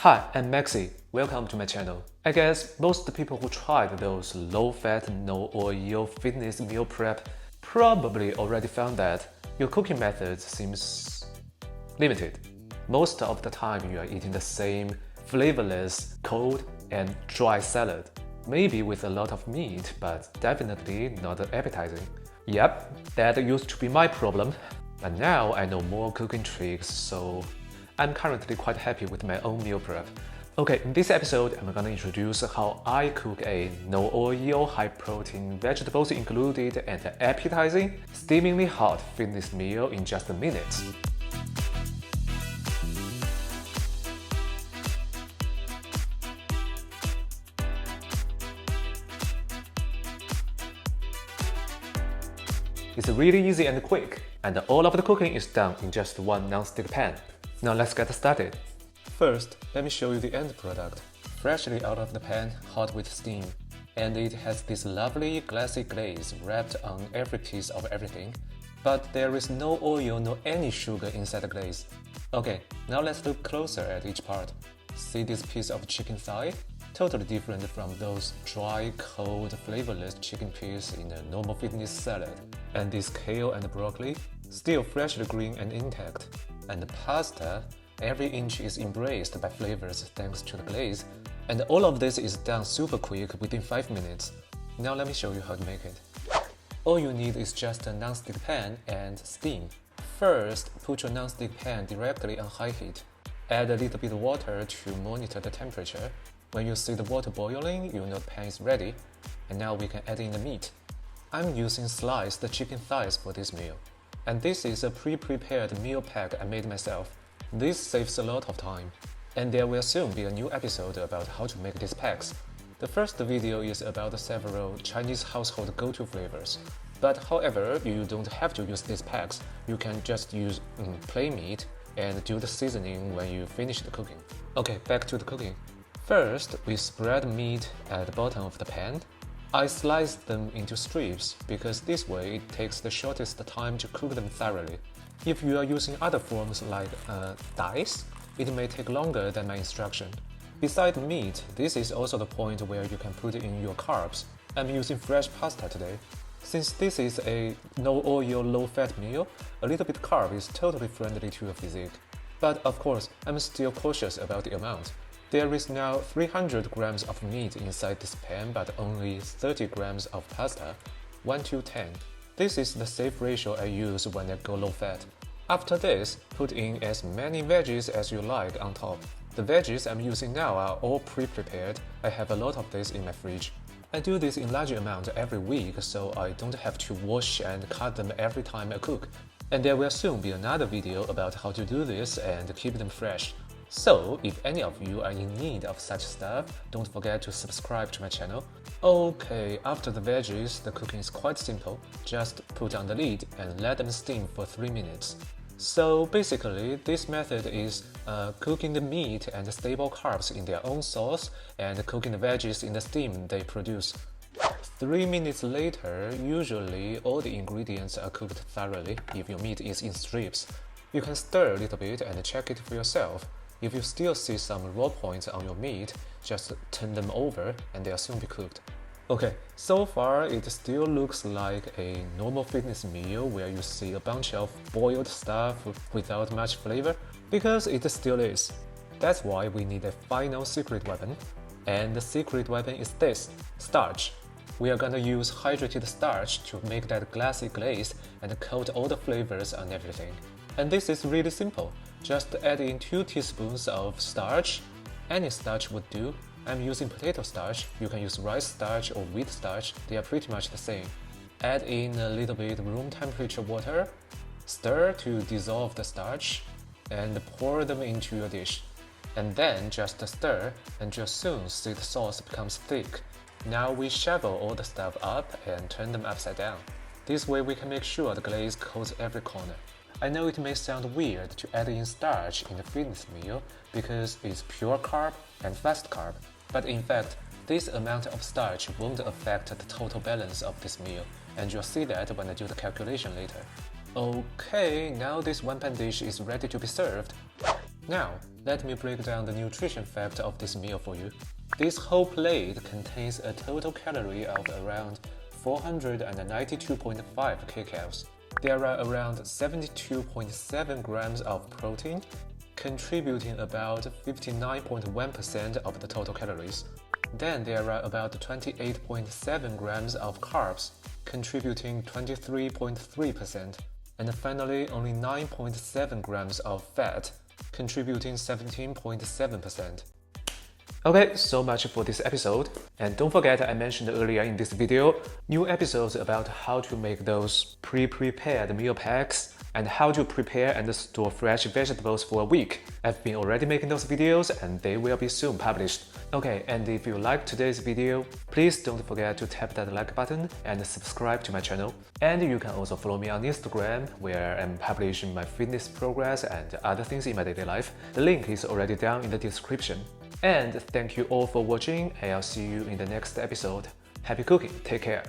Hi, I'm Maxxie. Welcome to my channel. I guess most people who tried those low-fat, no-oil fitness meal prep probably already found that your cooking methods seems limited. Most of the time you are eating the same flavorless, cold, and dry salad. Maybe with a lot of meat, but definitely not appetizing. Yep, that used to be my problem. But now I know more cooking tricks, so I'm currently quite happy with my own meal prep. Okay, in this episode, I'm gonna introduce how I cook a no-oil, high-protein, vegetables included, and appetizing, steamingly hot fitness meal in just a minute. It's really easy and quick, and all of the cooking is done in just one non-stick pan. Now let's get started. First, let me show you the end product. Freshly out of the pan, hot with steam. And it has this lovely glassy glaze wrapped on every piece of everything. But there is no oil, no any sugar inside the glaze. Okay, now let's look closer at each part. See this piece of chicken thigh? Totally different from those dry, cold, flavorless chicken peas in a normal fitness salad. And this kale and broccoli? Still freshly green and intact. And the pasta, every inch is embraced by flavors thanks to the glaze. And all of this is done super quick within 5 minutes. Now let me show you how to make it. All you need is just a non-stick pan and steam. First, put your non-stick pan directly on high heat. Add a little bit of water to monitor the temperature. When you see the water boiling, you know the pan is ready. And now we can add in the meat. I'm using sliced chicken thighs for this meal. And this is a pre-prepared meal pack I made myself. This saves a lot of time. And there will soon be a new episode about how to make these packs. The first video is about several Chinese household go-to flavors. But however, you don't have to use these packs. You can just use plain meat and do the seasoning when you finish the cooking. Okay, back to the cooking. First, we spread meat at the bottom of the pan. I slice them into strips because this way it takes the shortest time to cook them thoroughly. If you are using other forms like dice, it may take longer than my instruction. Besides meat, this is also the point where you can put in your carbs. I'm using fresh pasta today. Since this is a no-oil, low-fat meal, a little bit carb is totally friendly to your physique. But of course, I'm still cautious about the amount. There is now 300 grams of meat inside this pan, but only 30 grams of pasta, 1:10. This is the safe ratio I use when I go low-fat. After this, put in as many veggies as you like on top. The veggies I'm using now are all pre-prepared. I have a lot of this in my fridge. I do this in large amount every week, so I don't have to wash and cut them every time I cook. And there will soon be another video about how to do this and keep them fresh. So, if any of you are in need of such stuff, don't forget to subscribe to my channel. Okay, after the veggies, the cooking is quite simple. Just put on the lid and let them steam for 3 minutes. So basically, this method is cooking the meat and the stable carbs in their own sauce and cooking the veggies in the steam they produce. 3 minutes later, usually all the ingredients are cooked thoroughly if your meat is in strips. You can stir a little bit and check it for yourself. If you still see some raw points on your meat, just turn them over and they'll soon be cooked. Okay, so far it still looks like a normal fitness meal where you see a bunch of boiled stuff without much flavor, because it still is. That's why we need a final secret weapon. And the secret weapon is this, starch. We are gonna use hydrated starch to make that glassy glaze and coat all the flavors on everything. And this is really simple. Just add in 2 teaspoons of starch. Any starch would do. I'm using potato starch. You can use rice starch or wheat starch. They are pretty much the same. Add in a little bit room temperature water. Stir to dissolve the starch and pour them into your dish. And then just stir and you'll soon see the sauce becomes thick. Now we shovel all the stuff up and turn them upside down. This way we can make sure the glaze coats every corner. I know it may sound weird to add in starch in a fitness meal because it's pure carb and fast carb, but in fact, this amount of starch won't affect the total balance of this meal, and you'll see that when I do the calculation later. Okay, now this one-pan dish is ready to be served. Now, Let me break down the nutrition fact of this meal for you. This whole plate contains a total calorie of around 492.5 kcals. There are around 72.7 grams of protein, contributing about 59.1% of the total calories. Then there are about 28.7 grams of carbs, contributing 23.3%. And finally, only 9.7 grams of fat, contributing 17.7%. Okay, so much for this episode. And don't forget, I mentioned earlier in this video, new episodes about how to make those pre-prepared meal packs and how to prepare and store fresh vegetables for a week. I've been already making those videos and they will be soon published. Okay, and if you liked today's video, please don't forget to tap that like button and subscribe to my channel. And you can also follow me on Instagram, where I'm publishing my fitness progress and other things in my daily life. The link is already down in the description. And thank you all for watching, and I'll see you in the next episode. Happy cooking, take care!